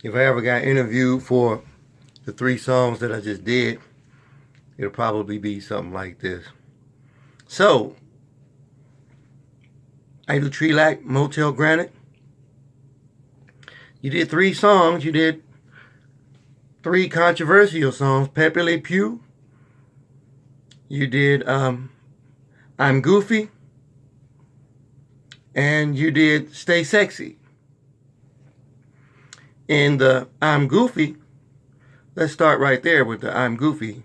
If I ever got interviewed for the 3 songs that I just did, it'll probably be something like this. So, I do Tree Lac, Motel Granite. You did 3 songs. You did 3 controversial songs. Pepe Le Pew. You did I'm Goofy. And you did Stay Sexy. In the I'm Goofy, let's start right there with the I'm Goofy.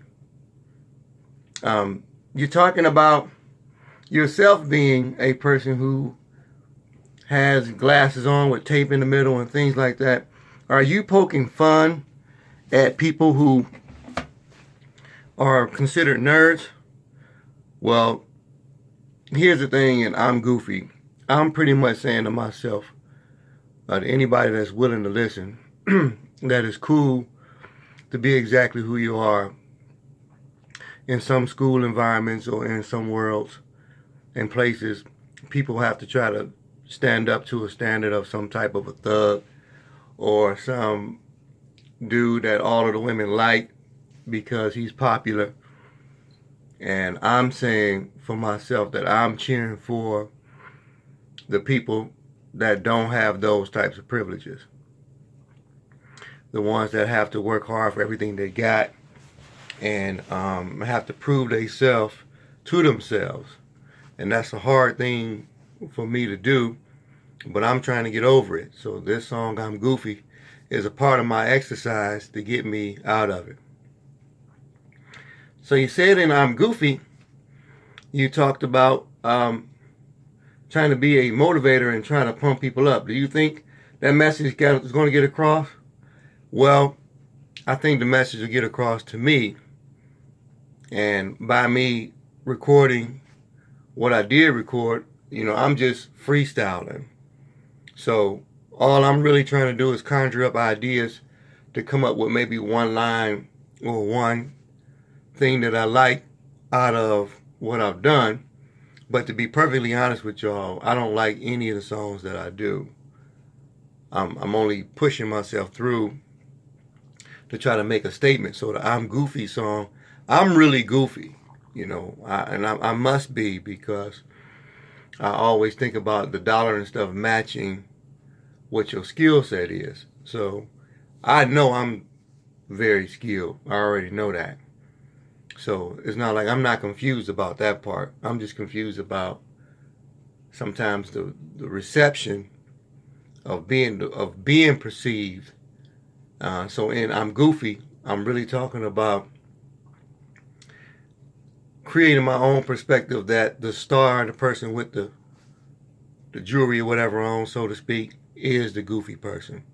You're talking about yourself being a person who has glasses on with tape in the middle and things like that. Are you poking fun at people who are considered nerds? Well, here's the thing, and I'm Goofy. I'm pretty much saying to myself, to anybody that's willing to listen, that it's cool to be exactly who you are in some school environments or in some worlds and places. People have to try to stand up to a standard of some type of a thug or some dude that all of the women like because he's popular. And I'm saying for myself that I'm cheering for the people that don't have those types of privileges. The ones that have to work hard for everything they got and have to prove themselves to themselves. And that's a hard thing for me to do, but I'm trying to get over it. So this song, I'm Goofy, is a part of my exercise to get me out of it. So you said in I'm Goofy, you talked about trying to be a motivator and trying to pump people up. Do you think that message is going to get across? Well, I think the message will get across to me. And by me recording what I did record, I'm just freestyling. So all I'm really trying to do is conjure up ideas to come up with maybe one line or one thing that I like out of what I've done. But to be perfectly honest with y'all, I don't like any of the songs that I do. I'm only pushing myself through to try to make a statement. So the I'm Goofy song, I'm really goofy, I must be, because I always think about the dollar and stuff matching what your skill set is. So I know I'm very skilled. I already know that. So it's not like I'm not confused about that part. I'm just confused about sometimes the reception of being perceived. So in I'm Goofy, I'm really talking about creating my own perspective that the star, the person with the jewelry or whatever on, so to speak, is the goofy person.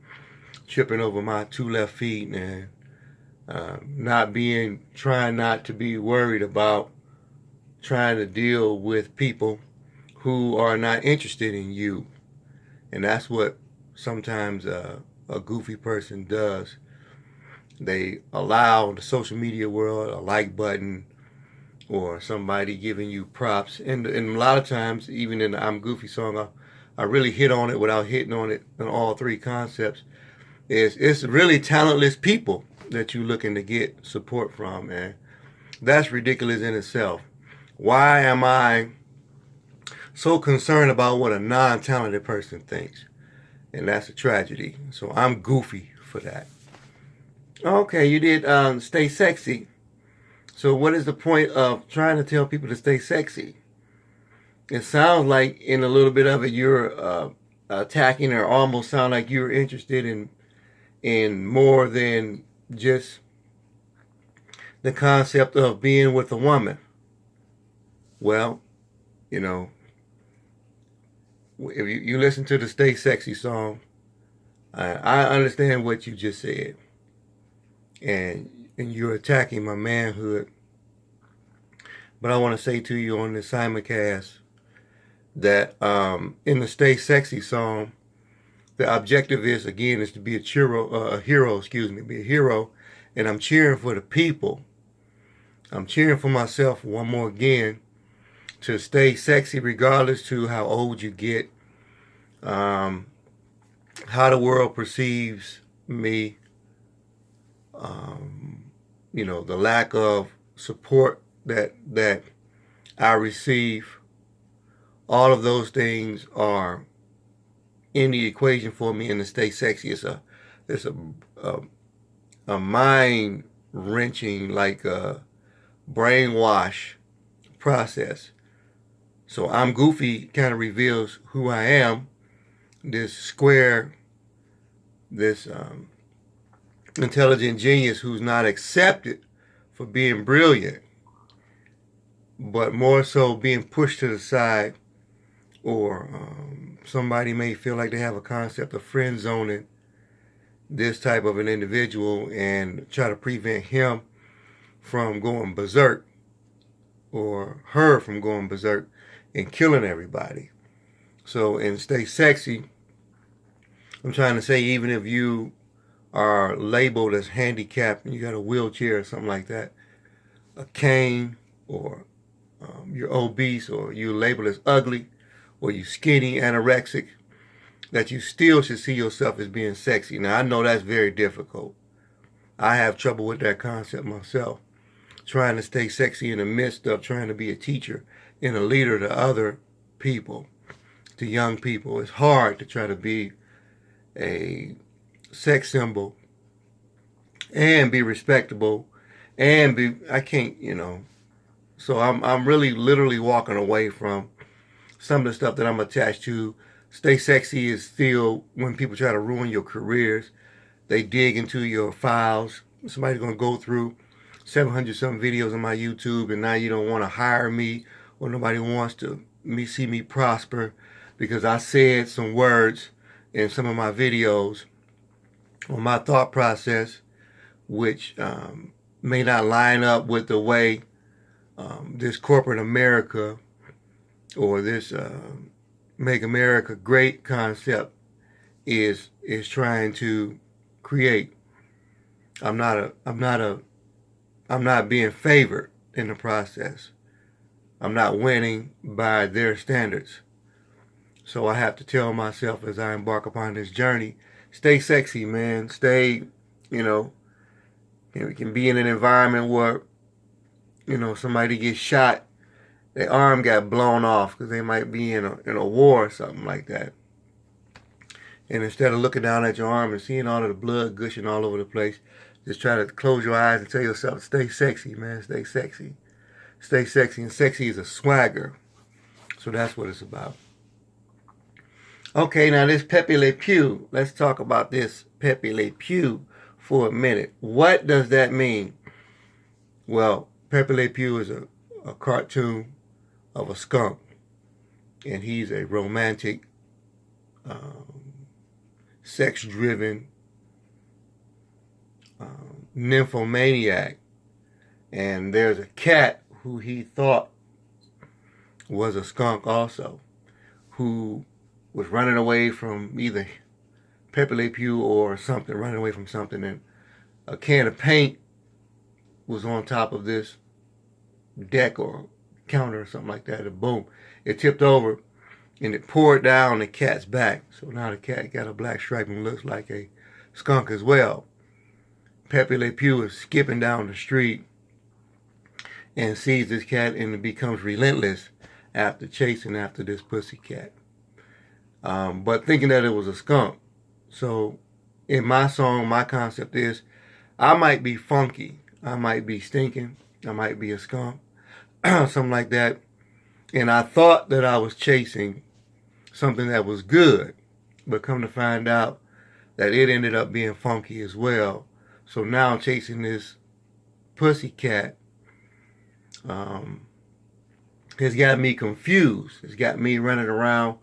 Tripping over my 2 left feet and trying not to be worried about trying to deal with people who are not interested in you. And that's what sometimes a goofy person does. They allow the social media world a like button or somebody giving you props. And a lot of times, even in the I'm Goofy song, I really hit on it without hitting on it in all 3 concepts. It's really talentless people that you're looking to get support from, and that's ridiculous in itself. Why am I so concerned about what a non-talented person thinks? And that's a tragedy. So I'm goofy for that. Okay, you did Stay Sexy. So what is the point of trying to tell people to stay sexy? It sounds like in a little bit of it you're attacking, or almost sound like you're interested in more than just the concept of being with a woman. Well, if you listen to the Stay Sexy song, I understand what you just said. And you're attacking my manhood. But I want to say to you on this simulcast that in the Stay Sexy song, the objective is to be a hero, and I'm cheering for the people. I'm cheering for myself one more again to stay sexy regardless to how old you get, how the world perceives me, the lack of support that I receive, all of those things are in the equation for me. And to stay sexy, it's a mind wrenching, like a brainwash process. So I'm Goofy kind of reveals who I am. This square, this intelligent genius who's not accepted for being brilliant, but more so being pushed to the side, or somebody may feel like they have a concept of friend zoning this type of an individual and try to prevent him from going berserk or her from going berserk and killing everybody. So in Stay Sexy, I'm trying to say, even if you are labeled as handicapped and you got a wheelchair or something like that, a cane, or you're obese, or you're labeled as ugly, or you skinny, anorexic, that you still should see yourself as being sexy. Now, I know that's very difficult. I have trouble with that concept myself. Trying to stay sexy in the midst of trying to be a teacher and a leader to other people, to young people. It's hard to try to be a sex symbol and be respectable and be, I can't, So I'm really literally walking away from some of the stuff that I'm attached to. Stay Sexy is still, when people try to ruin your careers, they dig into your files. Somebody's going to go through 700 some videos on my YouTube, and now you don't want to hire me, or nobody wants to see me prosper because I said some words in some of my videos on my thought process, which may not line up with the way this corporate America, or this Make America Great concept is trying to create. I'm not being favored in the process. I'm not winning by their standards. So I have to tell myself as I embark upon this journey, stay sexy, man. Stay, you can be in an environment where, somebody gets shot, their arm got blown off because they might be in a war or something like that. And instead of looking down at your arm and seeing all of the blood gushing all over the place, just try to close your eyes and tell yourself, stay sexy, man. Stay sexy. Stay sexy. And sexy is a swagger. So that's what it's about. Okay, now this Pepe Le Pew. Let's talk about this Pepe Le Pew for a minute. What does that mean? Well, Pepe Le Pew is a cartoon of a skunk. And he's a romantic, sex-driven nymphomaniac. And there's a cat who he thought was a skunk also, who was running away from either Pepe Le Pew or something, running away from something, and a can of paint was on top of this deck or counter or something like that, and boom, it tipped over and it poured down the cat's back. So now the cat got a black stripe and looks like a skunk as well. Pepe Le Pew is skipping down the street and sees this cat and becomes relentless after chasing after this pussy cat. But thinking that it was a skunk. So in my song, my concept is, I might be funky, I might be stinking, I might be a skunk, something like that. And I thought that I was chasing something that was good, but come to find out that it ended up being funky as well. So now I'm chasing this pussy cat. It's got me confused. It's got me running around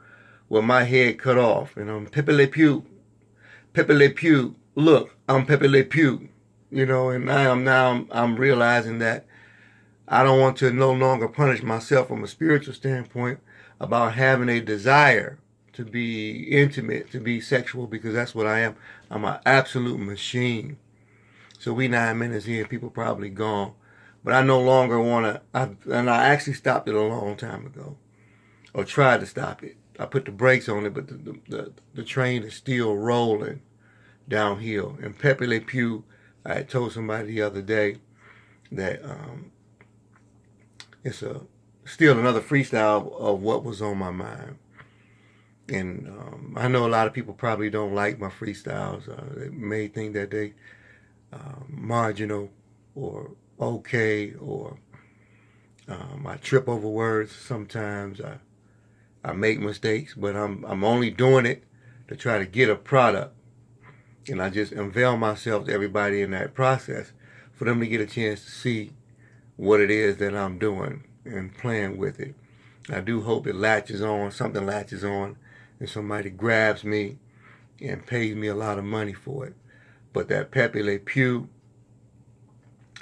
with my head cut off. And I'm Pepe Le Pew. Pepe Le Pew. Look, I'm Pepe Le Pew. And I'm realizing that I don't want to no longer punish myself from a spiritual standpoint about having a desire to be intimate, to be sexual, because that's what I am. I'm an absolute machine. So we 9 minutes in, people probably gone. But I no longer want to, and I actually stopped it a long time ago, or tried to stop it. I put the brakes on it, but the train is still rolling. downhill. And Pepe Le Pew, I had told somebody the other day that it's still another freestyle of what was on my mind. And I know a lot of people probably don't like my freestyles. They may think that they marginal or okay, or I trip over words sometimes. I make mistakes, but I'm only doing it to try to get a product. And I just unveil myself to everybody in that process for them to get a chance to see what it is that I'm doing and playing with it. I do hope it latches on, something latches on, and somebody grabs me and pays me a lot of money for it. But that Pepe Le Pew,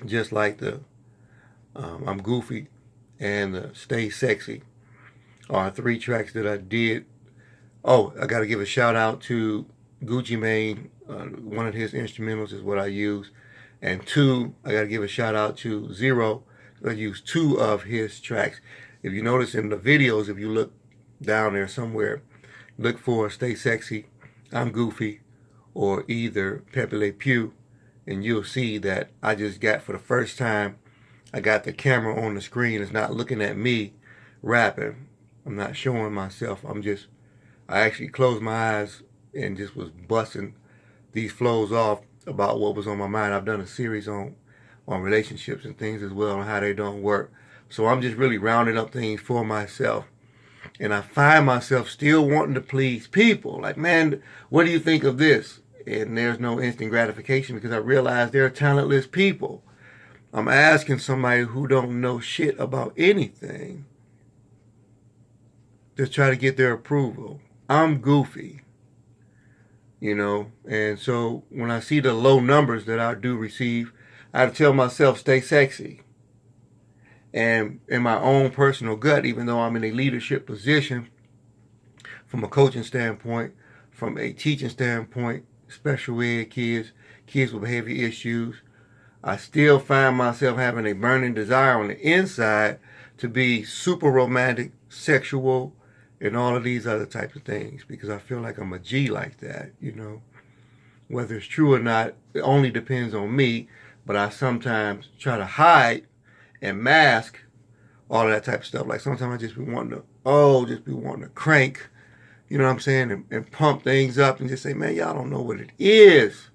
just like the I'm Goofy and the Stay Sexy, are 3 tracks that I did. Oh, I got to give a shout out to Gucci Mane. One of his instrumentals is what I use. And 2, I got to give a shout out to Zero. I used 2 of his tracks. If you notice in the videos, if you look down there somewhere, look for Stay Sexy, I'm Goofy, or either Pepe Le Pew, and you'll see that I just got, for the first time, I got the camera on the screen. It's not looking at me rapping. I'm not showing myself. I actually closed my eyes and just was busting these flows off about what was on my mind. I've done a series on relationships and things as well, on how they don't work. So I'm just really rounding up things for myself. And I find myself still wanting to please people. Like, man, what do you think of this? And there's no instant gratification because I realize they're talentless people. I'm asking somebody who don't know shit about anything to try to get their approval. I'm Goofy. You know, and so when I see the low numbers that I do receive, I have to tell myself, stay sexy. And in my own personal gut, even though I'm in a leadership position, from a coaching standpoint, from a teaching standpoint, special ed kids with behavior issues, I still find myself having a burning desire on the inside to be super romantic, sexual, and all of these other types of things, because I feel like I'm a G like that, you know. Whether it's true or not, it only depends on me, but I sometimes try to hide and mask all of that type of stuff. Like sometimes I just be wanting to crank, you know what I'm saying, and pump things up and just say, man, y'all don't know what it is.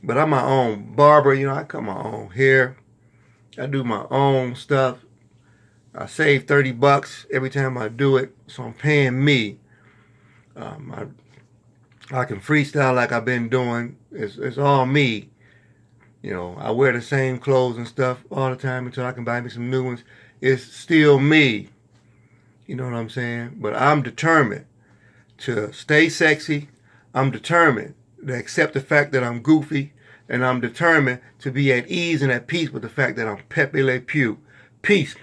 But I'm my own barber, you know, I cut my own hair. I do my own stuff. I save $30 every time I do it, so I'm paying me. I can freestyle like I've been doing. It's all me. You know, I wear the same clothes and stuff all the time until I can buy me some new ones. It's still me. You know what I'm saying? But I'm determined to stay sexy. I'm determined to accept the fact that I'm Goofy. And I'm determined to be at ease and at peace with the fact that I'm Pepe Le Pew. Peace.